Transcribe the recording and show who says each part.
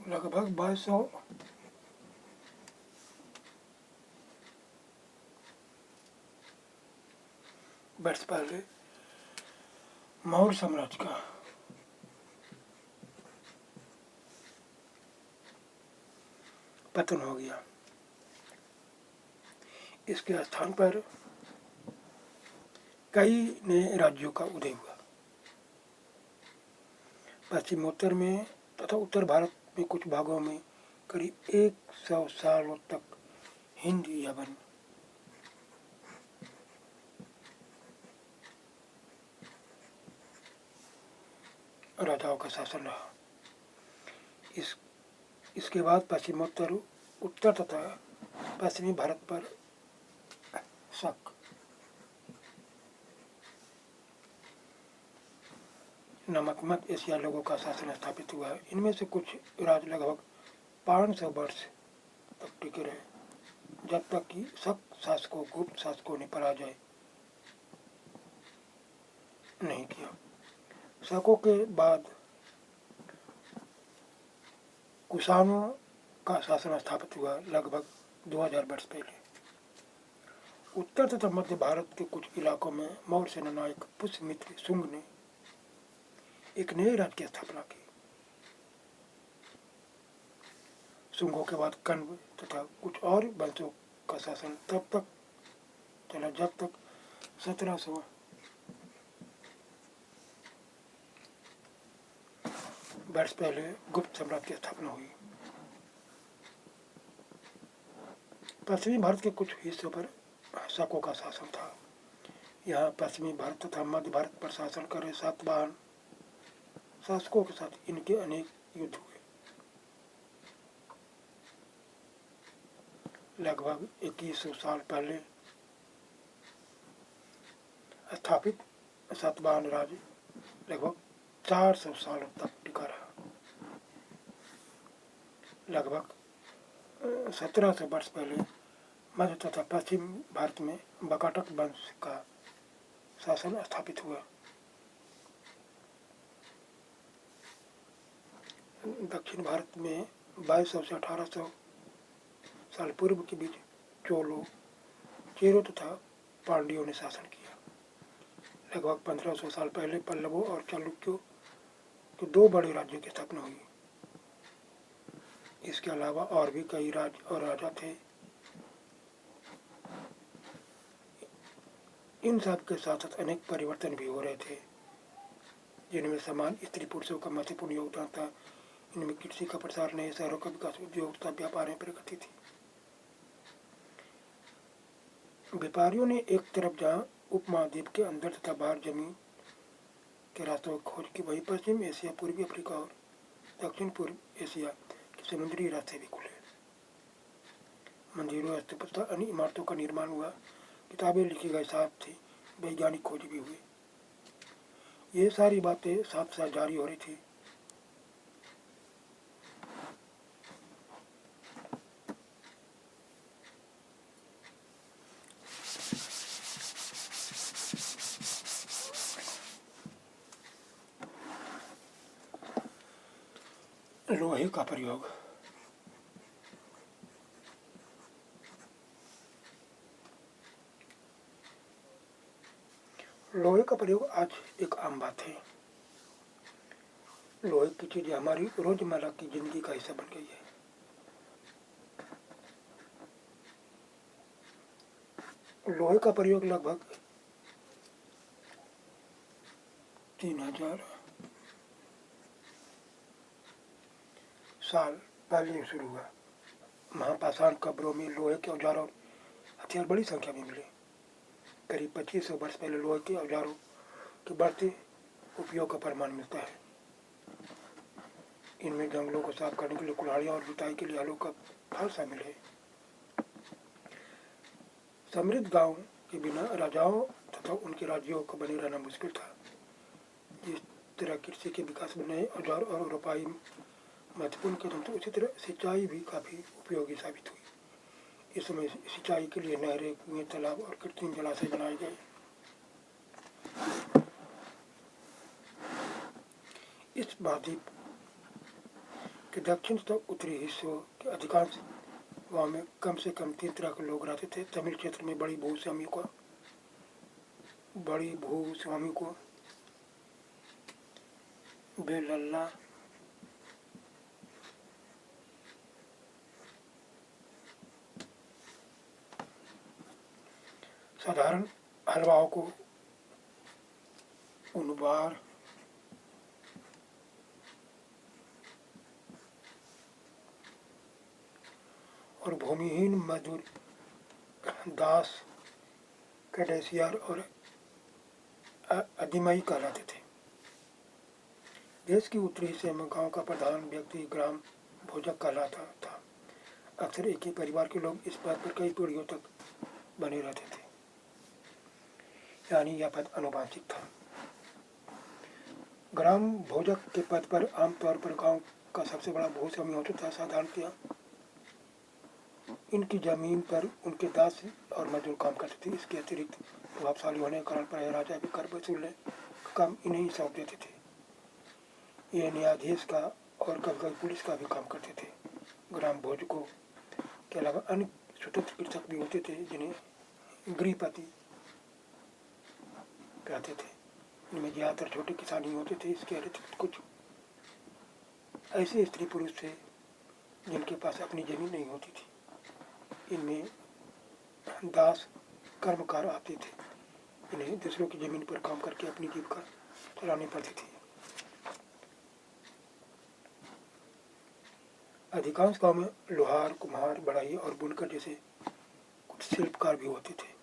Speaker 1: लगभग 2200 वर्ष पहले मौर्य साम्राज्य का पतन हो गया। इसके स्थान पर कई नए राज्यों का उदय हुआ। पश्चिमोत्तर में तथा उत्तर भारत में कुछ भागों में करीब 100 सालों तक हिंद यवन राजाओं का शासन रहा। इसके बाद पश्चिमोत्तर उत्तर तथा पश्चिमी भारत पर शक, नमकमत एशिया लोगों का शासन स्थापित हुआ। इनमें से कुछ राज्य लगभग 500 वर्ष तक टिके रहे, जब तक कि शक शासकों गुप्त शासकों ने पराजय नहीं किया। शकों के बाद कुषाणों का शासन स्थापित हुआ लगभग 2000 वर्ष पहले। उत्तर तथा मध्य भारत के कुछ इलाकों में मौर्य सेनानायक पुष्यमित्र शुंग ने एक नए राज्य की स्थापना की। शुंगों के बाद कण्व तथा कुछ और वंशों का शासन तब तक चला जब तक 1700 वर्ष पहले गुप्त साम्राज्य की स्थापना हुई। पश्चिमी भारत के कुछ हिस्सों पर शकों का शासन था। यहाँ पश्चिमी भारत तथा मध्य भारत पर शासन कर रहे सातवाहन शासकों के साथ इनके अनेक युद्ध हुए। लगभग 2100 साल पहले स्थापित सातवाहन राज्य लगभग 400 सालों तक टिका रहा। लगभग 1700 वर्ष पहले मध्य तथा पश्चिम भारत में बकाटक वंश का शासन स्थापित हुआ। दक्षिण भारत में 2200 से 1800 साल पूर्व के बीच चोलों, चेरों तथा पांड्यों ने शासन किया। लगभग 1500 साल पहले पल्लवों और चालुक्यों के दो बड़े राज्यों की स्थापना हुई। इसके अलावा और भी कई राज्य और राजा थे। इन सब के साथ साथ अनेक परिवर्तन भी हो रहे थे, जिनमें समान स्त्री पुरुषों का महत्वपूर्ण योगदान था। इनमें कृषि का प्रसार, नए शहरों का विकास, उद्योग तथा व्यापार में प्रगति थी। व्यापारियों ने एक तरफ जहाँ उपमहाद्वीप के अंदर तथा बाहर जमीन के रास्तों की खोज की, वहीं पश्चिम एशिया, पूर्वी अफ्रीका और दक्षिण पूर्व एशिया के समुद्री रास्ते भी खुले। मंदिरों, स्तूपों तथा अन्य इमारतों का निर्माण हुआ। किताबें लिखी गई, साथ थी वैज्ञानिक खोज भी हुई। ये सारी बातें साथ साथ जारी हो रही थी। लोहे का प्रयोग। लोहे का प्रयोग आज एक आम बात है। लोहे की चीजें हमारी रोजमर्रा की जिंदगी का हिस्सा बन गई है। लोहे का प्रयोग लगभग 3000 साल पहले शुरू हुआ। महापाषाण कब्रों में लोहे के औजारों और हथियार बड़ी संख्या में मिले। करीब 2500 वर्ष पहले लोहे के औजारों के बढ़ते उपयोग का प्रमाण मिलता है। इनमें जंगलों को साफ करने के लिए कुल्हाड़ियाँ और जुताई के लिए हलों का फाल शामिल है। समृद्ध गांव के बिना राजाओं तथा उनके राज्यों का बने रहना मुश्किल था। जिस तरह कृषि के विकास में नए औजार और रोपाई महत्वपूर्ण कदम थे, उसी तरह सिंचाई भी काफ़ी उपयोगी साबित हुई। इस समय सिंचाई के लिए नहरें, कुएं, तालाब और कृत्रिम जलाशय बनाए गए। इस महाद्वीप के दक्षिण तथा उत्तरी हिस्सों के अधिकांश गांव में कम से कम 3 तरह के लोग रहते थे। तमिल क्षेत्र में बड़ी भूस्वामी को बेलल्ला, साधारण हलवाओं को उनबार, और भूमिहीन मजदूर दास, कैडेसियर और अदिमाई कहलाते थे। देश की उत्तरी हिस्से में गांव का प्रधान व्यक्ति ग्राम भोजक कहलाता था। अक्सर एक ही परिवार के लोग इस पद पर कई पीढ़ियों तक बने रहते थे, यानी यह पद अनुवांशिक था। ग्राम भोजक के पद पर आमतौर पर गांव का सबसे बड़ा भूस्वामी होता था। साधारणतया इनकी जमीन पर उनके दास और मजदूर काम करते थे। इसके अतिरिक्त प्रभावशाली होने के कारण प्रायः राजा भी कर वसूलने का काम इन्हें ही सौंप देते थे। ये न्यायाधीश का और कभी कभी पुलिस का भी काम करते थे। ग्राम भोजकों के अलावा अन्य स्वतंत्र कृषक भी होते थे जिन्हें गृहपति कहते थे। इनमें ज़्यादातर छोटे किसान ही होते थे। इसके अतिरिक्त कुछ ऐसे स्त्री पुरुष थे जिनके पास अपनी जमीन नहीं होती थी। इनमें दास कर्मकार आते थे। इन्हें दूसरों की जमीन पर काम करके अपनी जीविका चलानी पड़ती थी। अधिकांश गांव में लोहार, कुम्हार, बढ़ई और बुनकर जैसे कुछ शिल्पकार भी होते थे।